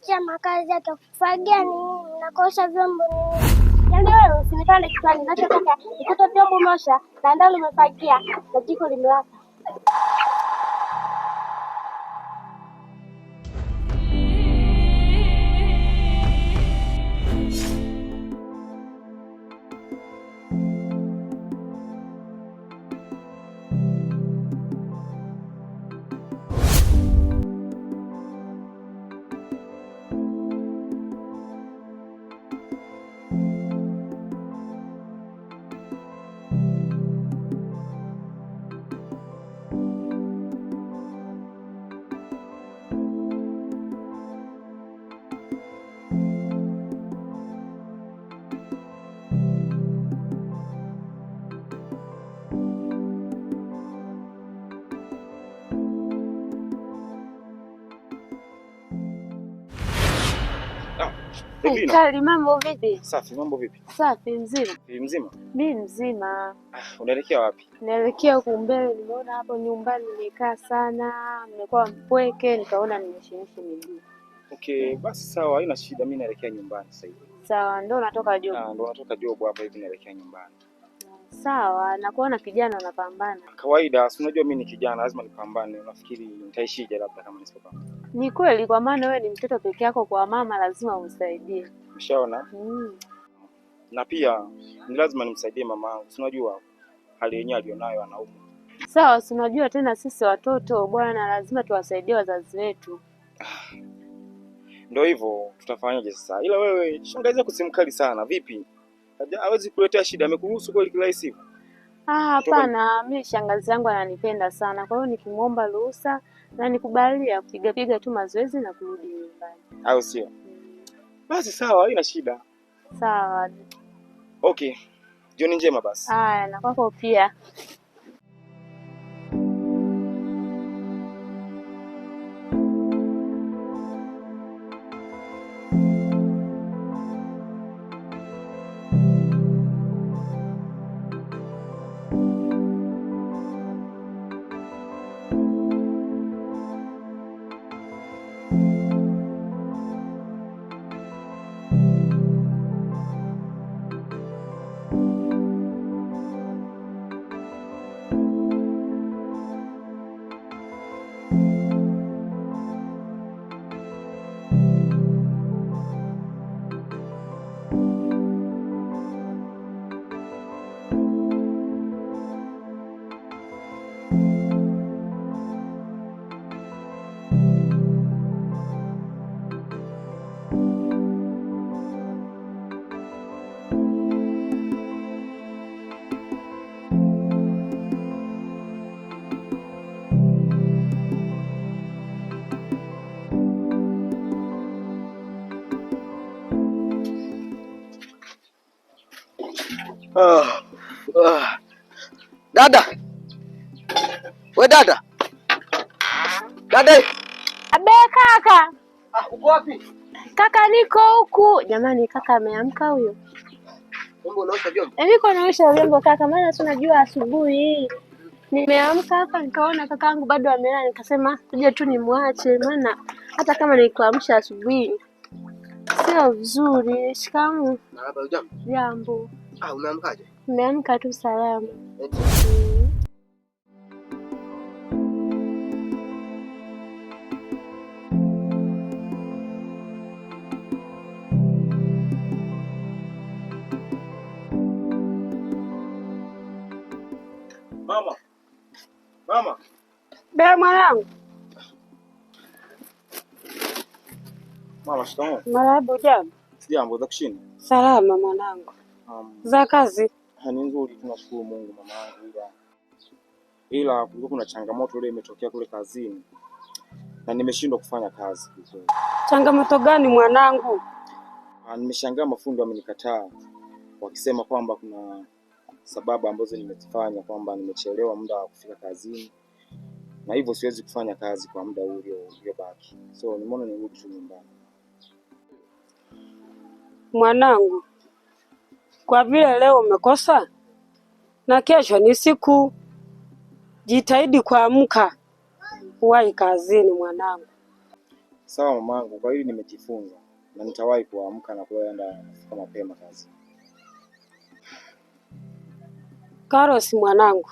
kuachia makazi yake. Kufagia ni na kuosha vyombo ni. Yaani wewe usinipande kichwani, ninachotaka nikuta vyombo umeosha na ndani umefagia na jiko limewaka. Kali, mambo vipi? Safi, mambo vipi? Safi, mzima. Mzima? Mimi mzima. Unaelekea wapi? Naelekea huko mbele, nimeona hapo nyumbani nimekaa sana, nimekuwa mpweke, nikaona nimeshimishe miguu. Okay, basi sawa, haina shida, mimi naelekea nyumbani sasa hivi. Sawa, ndio natoka job. Ndio natoka job hapa hivi naelekea nyumbani. Sawa, na kuona kijana unapambana. Kawaida, si unajua mimi ni kijana, lazima nipambane. Unafikiri nitaishije labda kama nisipopambana? Ni kweli, kwa maana wewe ni mtoto peke yako, kwa mama lazima umsaidie. Umeshaona? Na pia ni lazima nimsaidie mamangu. Si unajua hali yenyewe alionayo, anaumwa. Sawa, si unajua tena sisi watoto bwana, lazima tuwasaidie wazazi wetu. Ndio hivyo, tutafanyaje sasa? Ila wewe shangazi yako si mkali sana, vipi? Hawezi kuletea shida, amekuruhusu kweli kirahisi hivyo? Hapana, mimi shangazi yangu ananipenda sana. Kwa hiyo nikimuomba ruhusa na nikubalia kupiga tu mazoezi na kurudi nyumbani. Au sio? Basi sawa, haina shida. Sawa. Okay. Jioni njema basi. Haya, na kwako pia. Dada. We dada. Dada. Abe kaka. Uko wapi? Kaka niko huku. Jamani kaka ameamka huyo. Mbona unaosha vyombo? Niko naosha vyombo kaka, maana tunajua asubuhi. Nimeamka hapa nikaona kakaangu bado amelala, nikasema tuje tu nimwache, maana hata kama nikuamsha asubuhi sio vizuri. Shikamoo. Marahaba, jambo. Jambo. Umeamkaje? Nimeamka tu salama. Mama. Mama. Bea mwanangu. Mama, shikamoo. Marahaba, jambo. Jambo, za kushinda? Salama mwanangu. Za kazi? Ni nzuri, tunashukuru Mungu mama yangu, ila kulikuwa kuna changamoto ile imetokea kule kazini na nimeshindwa kufanya kazi vizuri. Changamoto gani mwanangu? Nimeshangaa mafundi wamenikataa wakisema kwamba kuna sababu ambazo nimezifanya kwamba nimechelewa muda wa kufika kazini na hivyo siwezi kufanya kazi kwa muda uliobaki. So nimeona nirudi nyumbani. Mwanangu, kwa vile leo umekosa na kesho ni siku, jitahidi kuamka uwahi kazini mwanangu. Sawa mamangu, kwa hiyo nimejifunza na nitawahi kuamka na kwenda kufika mapema kazi. Carlos mwanangu,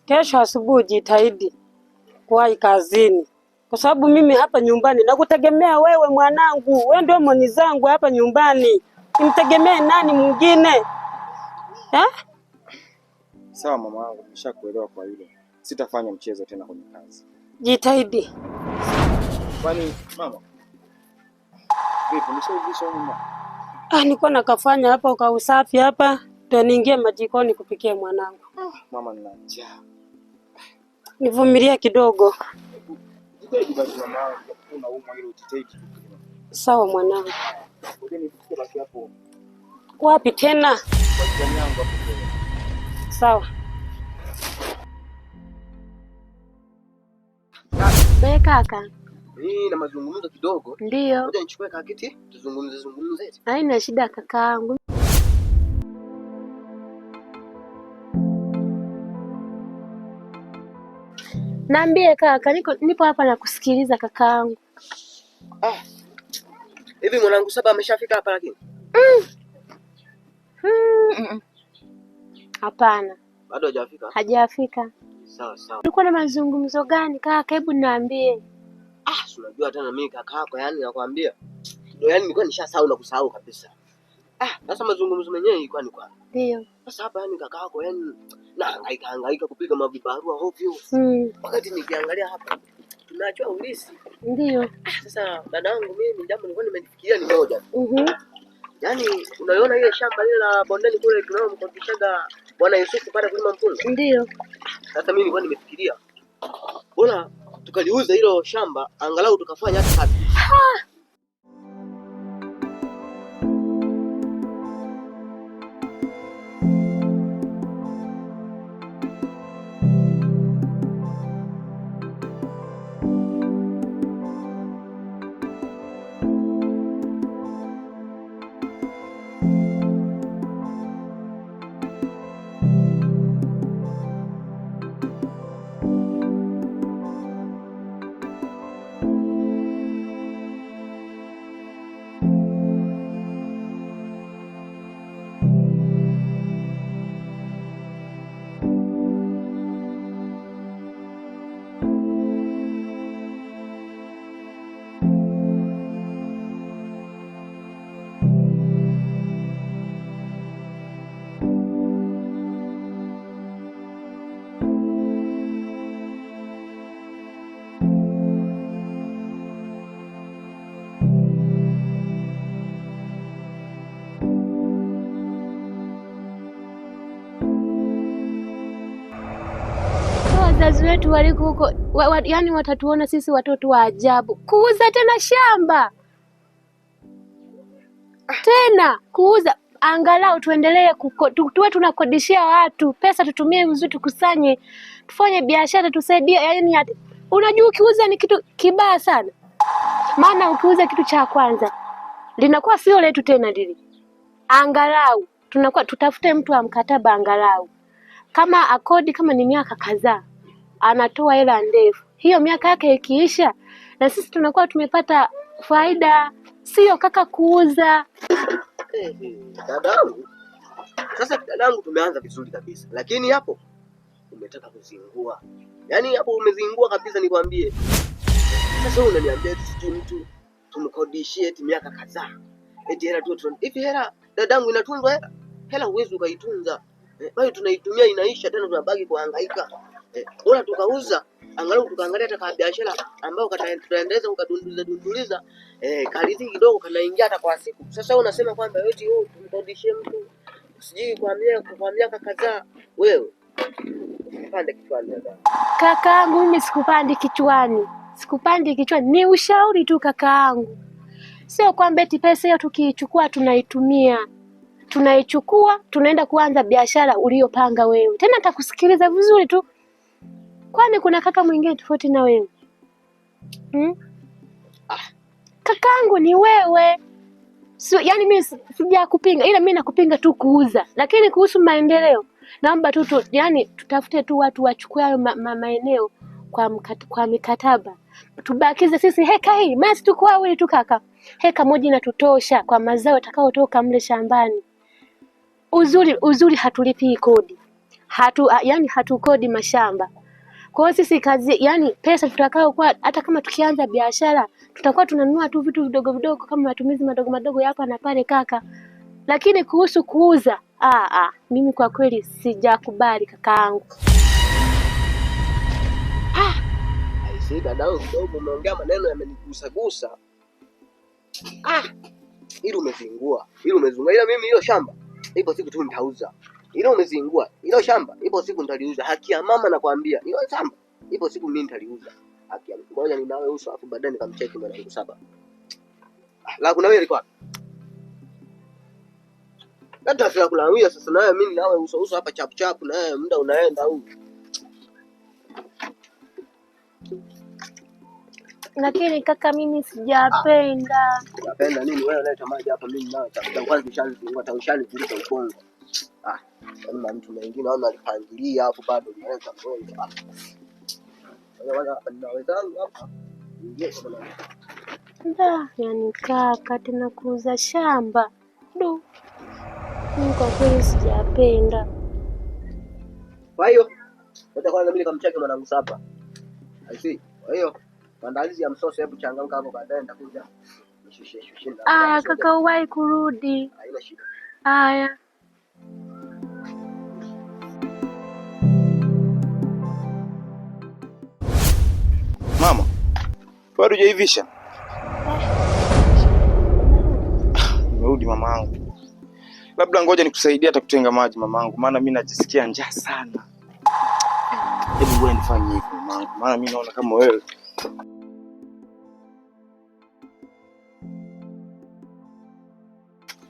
kesho asubuhi jitahidi kuwahi kazini, kwa sababu mimi hapa nyumbani nakutegemea wewe mwanangu. Wewe ndio moni zangu hapa nyumbani, nimtegemee nani mwingine? Sawa mamangu, nimeshakuelewa kwa hilo. Sitafanya mchezo tena kwenye kazi. Jitahidi. Kwani mama, vipi nishaujisha nyumba? Niko nakafanya hapa kwa usafi hapa, ndio niingie majikoni kupikia mwanangu. Mama nina njaa. Nivumilia kidogo. Jitahidi basi mama, unaumwa ile jitahidi. Sawa mwanangu. Ngoja nifike basi hapo. Wapi tena? Kwa jirani yangu hapo. Sawa. Wewe kaka. Na mazungumzo kidogo. Ndio. Ngoja nichukue kakiti tuzungumze. Haina shida kakaangu. Naambie kaka, nipo hapa na kusikiliza kakaangu. Hivi mwanangu Saba ameshafika hapa lakini? Hapana. Bado hajafika? Hajafika. Sawa. Ulikuwa na mazungumzo gani kaka? Hebu niambie. Si unajua hata na mimi kaka yako, yani nakwambia. Ndio yani nilikuwa nishasahau na kusahau kabisa. Sasa mazungumzo yenyewe ilikuwa ni kwa. Ndio. Sasa hapa yani kaka yako yani hangaika kupiga mavibarua ovyo. Wakati nikiangalia hapa tunaachwa ulisi. Ndio. Sasa dadangu mimi jambo nilikuwa nimefikiria ni moja. Yaani unaiona ile shamba lile la bondeni kule tunalomkodishaga Bwana Yusufu pale kulima mpunga? Ndio. Sasa mimi nilikuwa nimefikiria bora tukaliuza hilo shamba angalau tukafanya hata kazi. Wazazi wetu waliko huko, yani watatuona sisi watoto wa ajabu. Kuuza tena shamba tena kuuza, angalau tuendelee tuwe tunakodishia watu pesa, tutumie vizuri, tukusanye, tufanye biashara, tusaidie. Yani unajua ukiuza ni kitu kibaya sana, maana ukiuza kitu cha kwanza linakuwa sio letu tena lile. Angalau tutafute mtu wa mkataba, angalau kama akodi, kama ni miaka kadhaa anatoa hela ndefu. Hiyo miaka yake ikiisha, na sisi tunakuwa tumepata faida, sio kaka kuuza. Dadangu, sasa dadangu, tumeanza vizuri kabisa, lakini hapo umetaka kuzingua. Yaani hapo umezingua kabisa, nikwambie. Sasa unaniambia sijui mtu tumkodishie eti miaka kadhaa, eti hela tu hivi. Hela dadangu inatunzwa hela? Hela huwezi ukaitunza. Bali tunaitumia inaisha, tena tunabaki kuhangaika. Bora tukauza, angalau tukaangalia hata biashara ambao tutaendeleza ukadunduliza kalizi kidogo kanaingia hata kwa siku. Sasa unasema kwamba eti tumkodishie mtu sijui kwa miaka kadhaa. Wewe usipande kichwani dada. Kakaangu, mimi sikupandi kichwani, ni ushauri tu kakaangu. Sio kwamba eti pesa hiyo tukiichukua tunaichukua tunaenda kuanza biashara uliyopanga wewe. Tena nitakusikiliza vizuri tu. Kwani kuna kaka mwingine tofauti na wewe? Kakaangu ni wewe. Yani mimi sijakupinga, ila mimi nakupinga tu kuuza. Lakini kuhusu maendeleo, naomba tu yani tutafute tu watu wachukue hayo maeneo kwa mikataba tubakize sisi heka hii, maana tuko wawili tu kaka, heka moja inatutosha kwa mazao yatakayotoka mle shambani. Uzuri hatulipi kodi, yani hatukodi mashamba. Kwa hiyo sisi kazi, yani pesa tutakao kwa, hata kama tukianza biashara tutakuwa tunanunua tu vitu vidogo vidogo kama matumizi madogo madogo hapa na pale kaka. Lakini kuhusu kuuza, mimi kwa kweli sijakubali kakaangu. Aisee, dadao kidogo umeongea maneno yamenigusa. Ili umezingua. Ila mimi hiyo shamba ipo siku tu nitauza. Ila umezingua. Ilo shamba ipo siku nitaliuza. Haki ya mama nakwambia. Ilo shamba ipo siku mimi nitaliuza. Haki ya mama. Ngoja ninawe uso afu baadaye nikamcheki mwanangu Saba. La kuna wewe alikuwa. Hata sasa kulawia sasa nawe mimi nawe uso hapa chap na wewe muda unaenda huu. Lakini kaka mimi sijapenda. Unapenda nini wewe unaleta maji hapa mimi nawe tafuta kwanza ushani kuliko ukongo. Kama mtu mwingine au alipangilia hapo bado unaweza kuonja. Wala hapa ninaweza hapa. Yani kaka tena kuuza shamba. Mimi kwa kweli sijapenda. Kwa hiyo kwanza mimi nikamcheke mwanangu Saba. Aisi. Kwa hiyo maandalizi ya msosi hebu changamka hapo baadaye nitakuja. Nishushe. Kaka uwahi kurudi. Haina shida. Haya. Mama, bado hujaivisha? Nimerudi mamangu. Labda ngoja nikusaidie hata kutenga maji mamangu, maana mimi najisikia njaa sana. Hebu wewe nifanye hivyo mamangu, maana mimi naona kama wewe.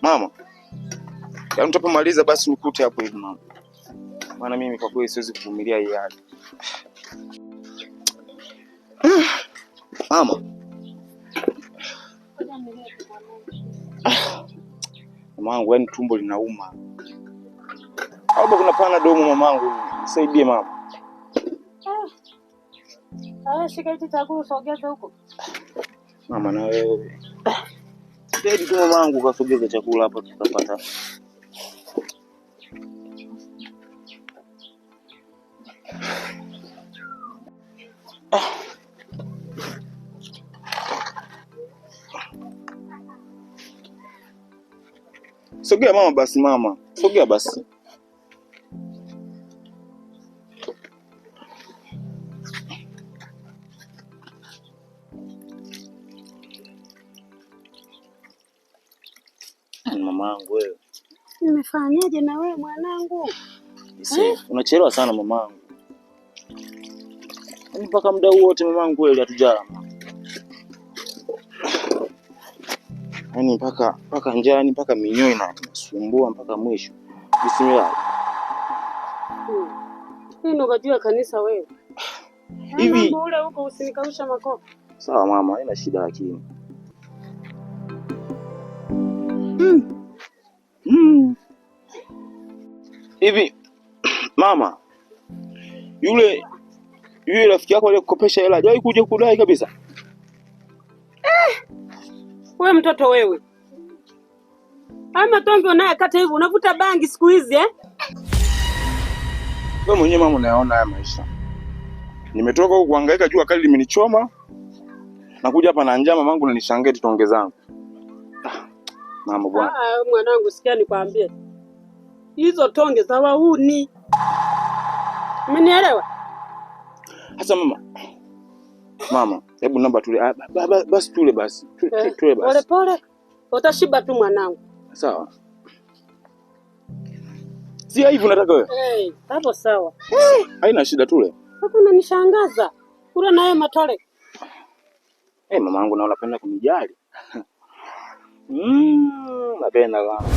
Mama, yaani utapomaliza basi nikute hapo hivi mama. Maana mimi kwa kweli siwezi kuvumilia hii hali. Mama. Mamangu, yaani tumbo linauma. Hapa kuna pana domo mamangu, nisaidie mama. Shika hicho chakula usogeze huko. Mama na wewe. Jadi tu mamangu kasogeza chakula hapa tutapata. Sogea mama basi mama. Sogea basi. Mamangu wewe. Nimefanyaje na wewe mwanangu? Unachelewa sana mamangu. Mpaka muda huo wote mamangu kweli hatujala. Yaani mpaka njaa, mpaka minyoo inasumbua mpaka mwisho. Bismillah. Hii ndo kajua kanisa wewe. Hivi mambo ule huko usinikausha makofi. Sawa mama, haina shida lakini. Hivi mama, yule rafiki yako aliyekukopesha hela hajawahi kuja kudai kabisa? Wewe mtoto wewe. Ama tonge unayekata hivi unavuta bangi siku hizi Wewe mwenyewe mama unayaona haya maisha. Nimetoka huko kuhangaika, jua kali limenichoma. Nakuja hapa na njaa mamangu na nishangae tutonge zangu. Mama bwana. Mwanangu sikia nikwambie. Hizo tonge za wahuni. Umenielewa? Sasa mama, hebu namba tule. Basi tule basi. Tule basi. Pole. Utashiba tu mwanangu. Sawa. Si hivi unataka wewe? Hapo sawa. Haina shida tule. Hapo unanishangaza. Kula naye matole. Mamangu na unapenda kunijali. Napenda sana.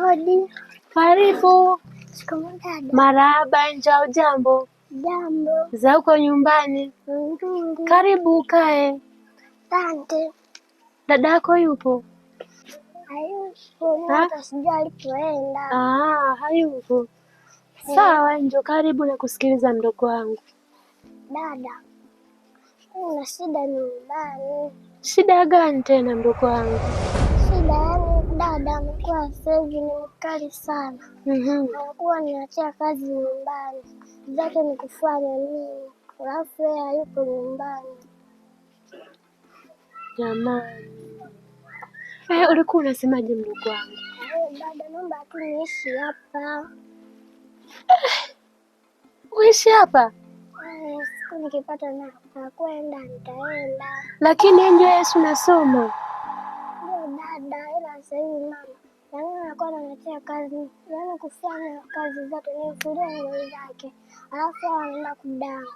Hodi. Karibu. Marahaba, njoo jambo. Jambo. Za huko nyumbani. Nzuri. Karibu ukae. Asante. Dadako yupo? Hayupo. Hata sijui alipoenda. Hayupo. Sawa, njoo karibu na kusikiliza mdogo wangu. Dada, una shida nyumbani? Shida gani tena mdogo wangu? Shida yani dada amekuwa sasa hivi ni mkali sana. Anakuwa niachia kazi nyumbani, zake ni kufanya nini, alafu yeye hayupo nyumbani. Jamani, ulikuwa unasemaje mdogo wangu? Dada, naomba tu niishi hapa. Uishi hapa? Siku nikipata na kwenda nitaenda. Lakini ndio Yesu nasoma. Ndio dada, ila sasa hivi mama yaani anakuwa ananiachia kazi, yaani kufanya kazi zote, nifulie nguo zake, alafu anaenda kudanga.